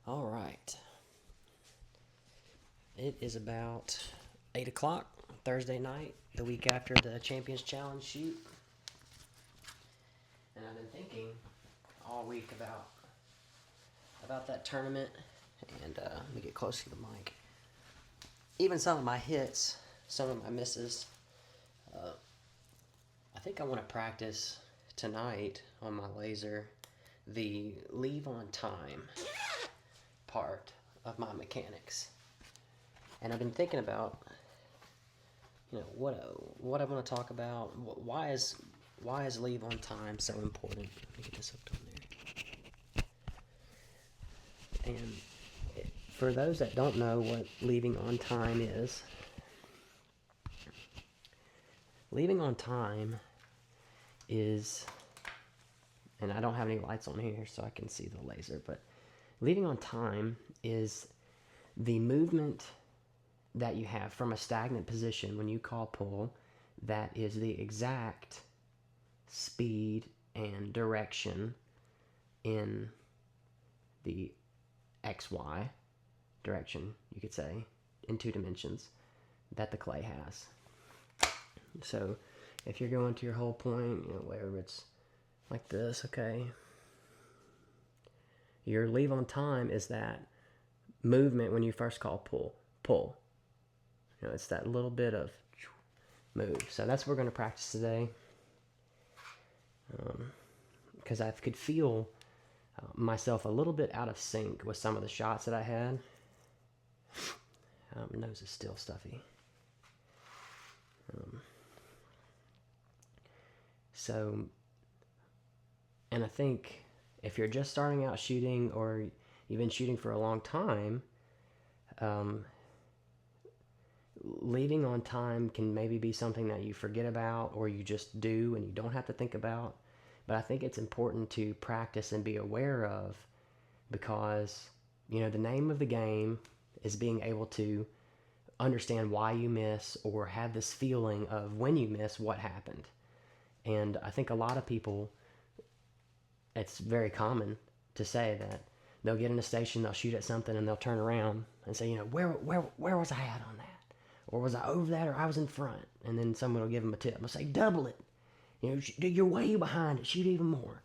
All right. It is about 8 o'clock Thursday night, the week after the Champions Challenge shoot. And I've been thinking all week about that tournament. And let me get close to the mic. Even some of my hits, some of my misses. I think I want to practice tonight on my laser the leave on time part of my mechanics. And I've been thinking about, what I want to talk about. Why is leave on time so important? Let me get this hooked on there. And for those that don't know what leaving on time is, leaving on time is, and I don't have any lights on here so I can see the laser, but leaving on time is the movement that you have from a stagnant position when you call pull that is the exact speed and direction in the XY direction, you could say, in 2 dimensions that the clay has. So if you're going to your whole point, wherever it's like this, okay, your leave on time is that movement when you first call pull. It's that little bit of move. So that's what we're going to practice today. Because I could feel myself a little bit out of sync with some of the shots that I had. My nose is still stuffy. And I think if you're just starting out shooting or you've been shooting for a long time, leaving on time can maybe be something that you forget about or you just do and you don't have to think about. But I think it's important to practice and be aware of, because, the name of the game is being able to understand why you miss or have this feeling of when you miss what happened. And I think a lot of people, it's very common to say that they'll get in a station, they'll shoot at something, and they'll turn around and say, where was I at on that? Or was I over that, or I was in front? And then someone will give them a tip. They'll say, double it. You're way behind it. Shoot even more.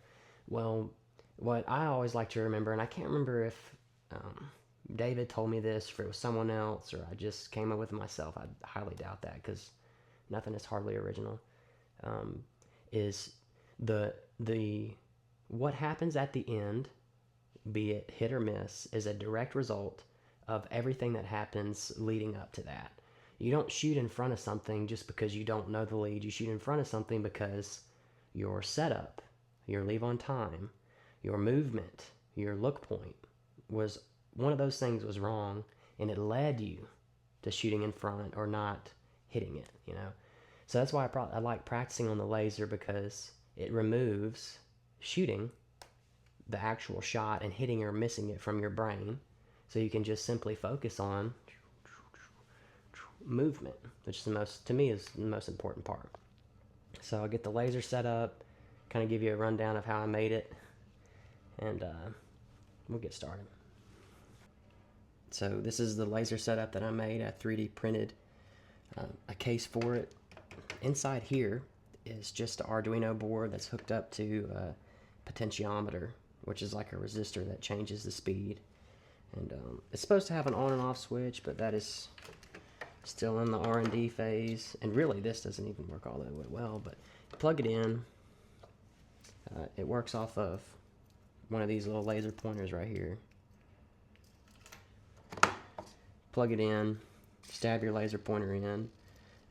Well, what I always like to remember, and I can't remember if David told me this, or it was someone else, or I just came up with it myself. I highly doubt that, because nothing is hardly original. Is the what happens at the end, be it hit or miss, is a direct result of everything that happens leading up to that. You don't shoot in front of something just because you don't know the lead. You shoot in front of something because your setup, your leave on time, your movement, your look point was one of those things was wrong, and it led you to shooting in front or not hitting it, So that's why I like practicing on the laser, because it removes shooting the actual shot and hitting or missing it from your brain, so you can just simply focus on movement, which is to me is the most important part. So I'll get the laser set up, kind of give you a rundown of how I made it, and we'll get started. So this is the laser setup that I made. I 3D printed a case for it. Inside here is just an Arduino board that's hooked up to a potentiometer, which is like a resistor that changes the speed. And it's supposed to have an on and off switch, but that is still in the R&D phase. And really, this doesn't even work all that well, but plug it in. It works off of one of these little laser pointers right here. Plug it in, stab your laser pointer in, and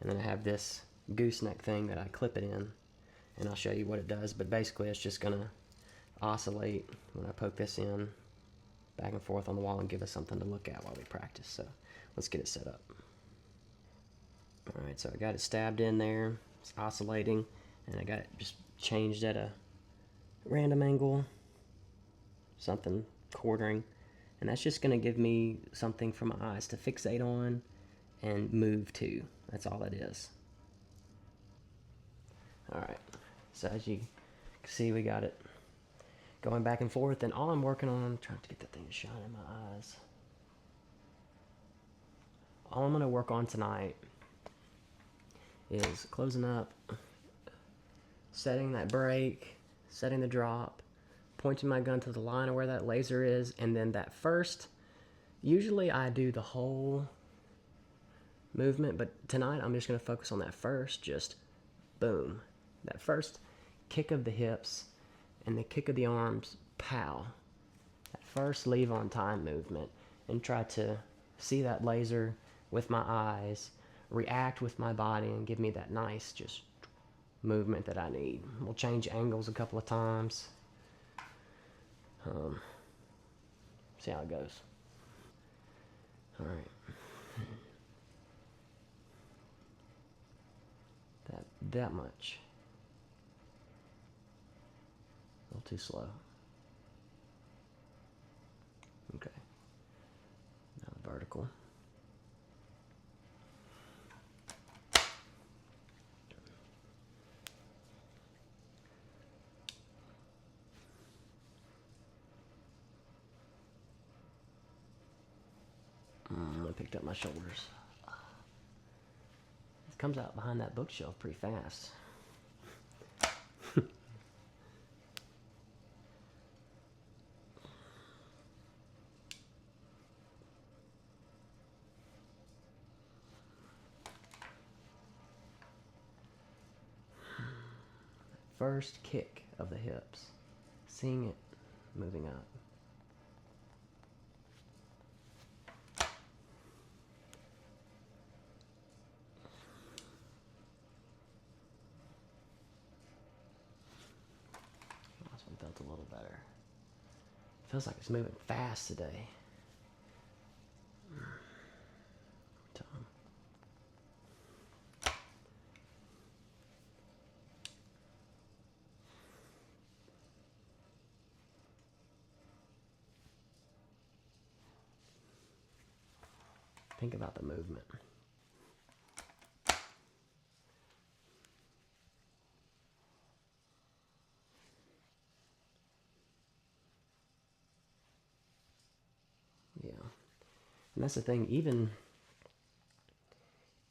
then I have this gooseneck thing that I clip it in, and I'll show you what it does. But basically, it's just going to oscillate when I poke this in back and forth on the wall and give us something to look at while we practice. So let's get it set up. Alright, so I got it stabbed in there, it's oscillating, and I got it just changed at a random angle, something quartering, and that's just going to give me something for my eyes to fixate on and move to. That's all it is. Alright, so as you can see, we got it going back and forth. And all I'm working on, I'm trying to get that thing to shine in my eyes. All I'm going to work on tonight is closing up, setting that brake, setting the drop, pointing my gun to the line of where that laser is, and then that first, usually I do the whole movement, but tonight I'm just going to focus on that first, just boom. That first kick of the hips and the kick of the arms, pow. That first leave on time movement, and try to see that laser with my eyes, react with my body, and give me that nice just movement that I need. We'll change angles a couple of times. See how it goes. All right. That much. A little too slow. Okay. Now the vertical. I picked up my shoulders. It comes out behind that bookshelf pretty fast. First kick of the hips. Seeing it moving up. Last one felt a little better. Feels like it's moving fast today. Tom. Think about the movement. Yeah. And that's the thing,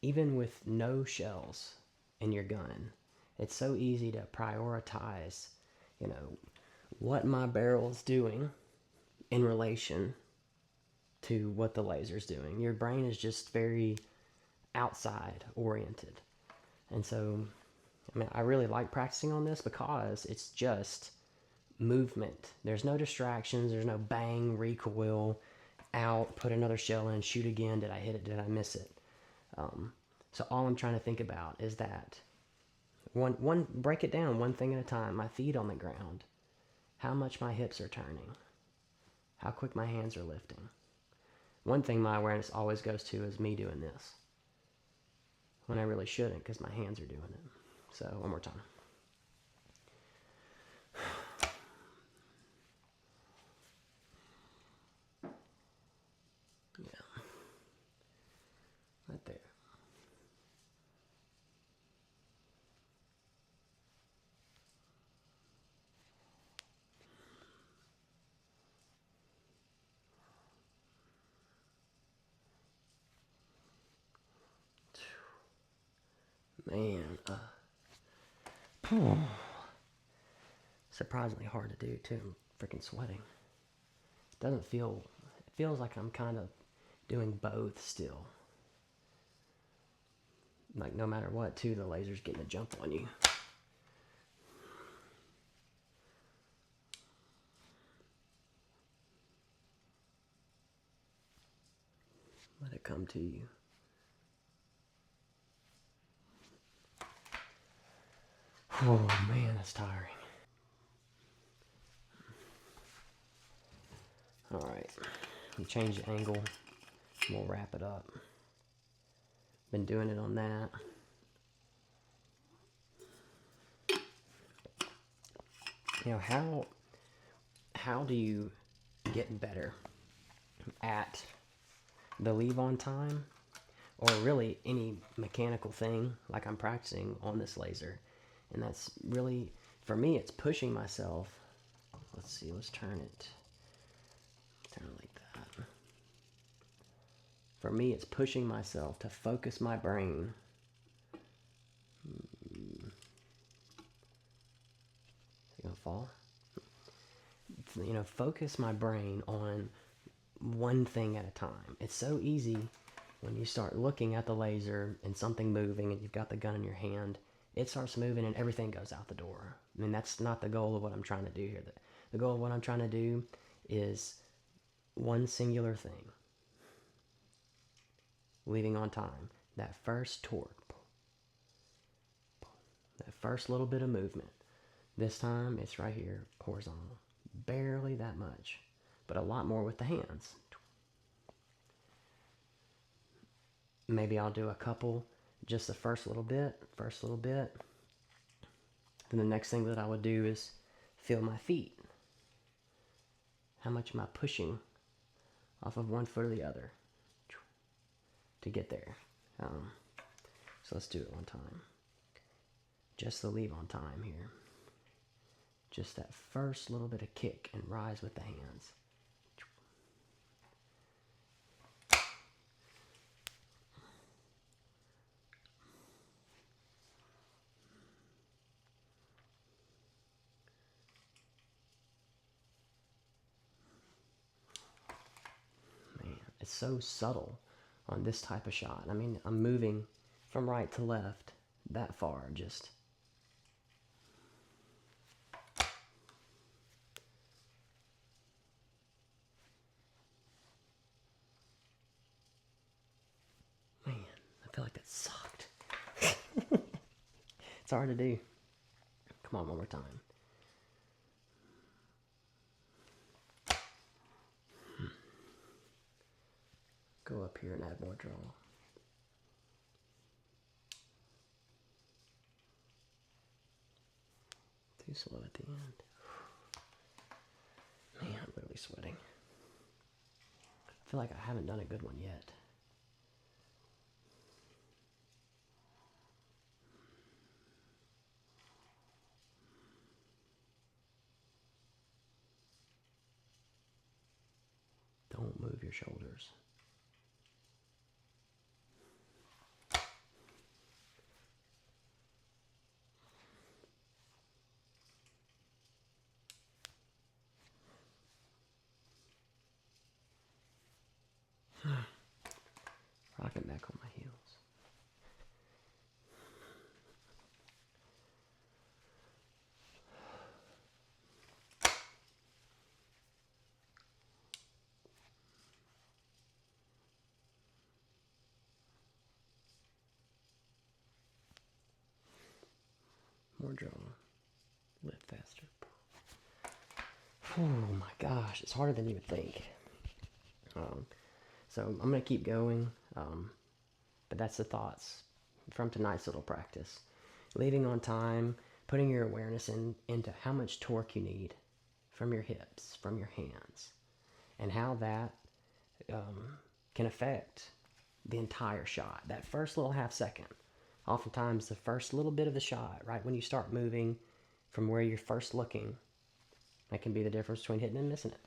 even with no shells in your gun, it's so easy to prioritize, what my barrel is doing in relation to what the laser's doing. Your brain is just very outside oriented. And so, I really like practicing on this because it's just movement. There's no distractions. There's no bang, recoil, out, put another shell in, shoot again. Did I hit it? Did I miss it? So all I'm trying to think about is that one break it down one thing at a time. My feet on the ground, how much my hips are turning, how quick my hands are lifting. One thing my awareness always goes to is me doing this when I really shouldn't, because my hands are doing it. So one more time. Yeah, right there. Man, surprisingly hard to do too. I'm freaking sweating. It doesn't feel. It feels like I'm kind of doing both still. Like no matter what, too, the laser's getting a jump on you. Let it come to you. Oh man, that's tiring. Alright, we change the angle. We'll wrap it up. Been doing it on that. How do you get better at the leave on time, or really any mechanical thing like I'm practicing on this laser? And that's really, for me, it's pushing myself let's see, let's turn it like that. For me, it's pushing myself to focus my brain. Is it gonna fall? Focus my brain on one thing at a time. It's so easy when you start looking at the laser and something moving and you've got the gun in your hand. It starts moving and everything goes out the door. I mean, that's not the goal of what I'm trying to do here. The goal of what I'm trying to do is one singular thing. Leaving on time. That first torque. That first little bit of movement. This time, it's right here, horizontal. Barely that much, but a lot more with the hands. Maybe I'll do a couple, just the first little bit. Then the next thing that I would do is feel my feet. How much am I pushing off of one foot or the other to get there? So let's do it one time. Just the leave on time here. Just that first little bit of kick and rise with the hands. Man, it's so subtle on this type of shot. I mean, I'm moving from right to left that far, just. Man, I feel like that sucked. It's hard to do. Come on, one more time. Go up here and add more draw. Too slow at the end. Man, I'm literally sweating. I feel like I haven't done a good one yet. Don't move your shoulders. Rocking back on my heels. More draw. Lift faster. Oh my gosh, it's harder than you would think. So I'm going to keep going, but that's the thoughts from tonight's little practice. Leaving on time, putting your awareness into how much torque you need from your hips, from your hands, and how that can affect the entire shot. That first little half second, oftentimes the first little bit of the shot, right when you start moving from where you're first looking, that can be the difference between hitting and missing it.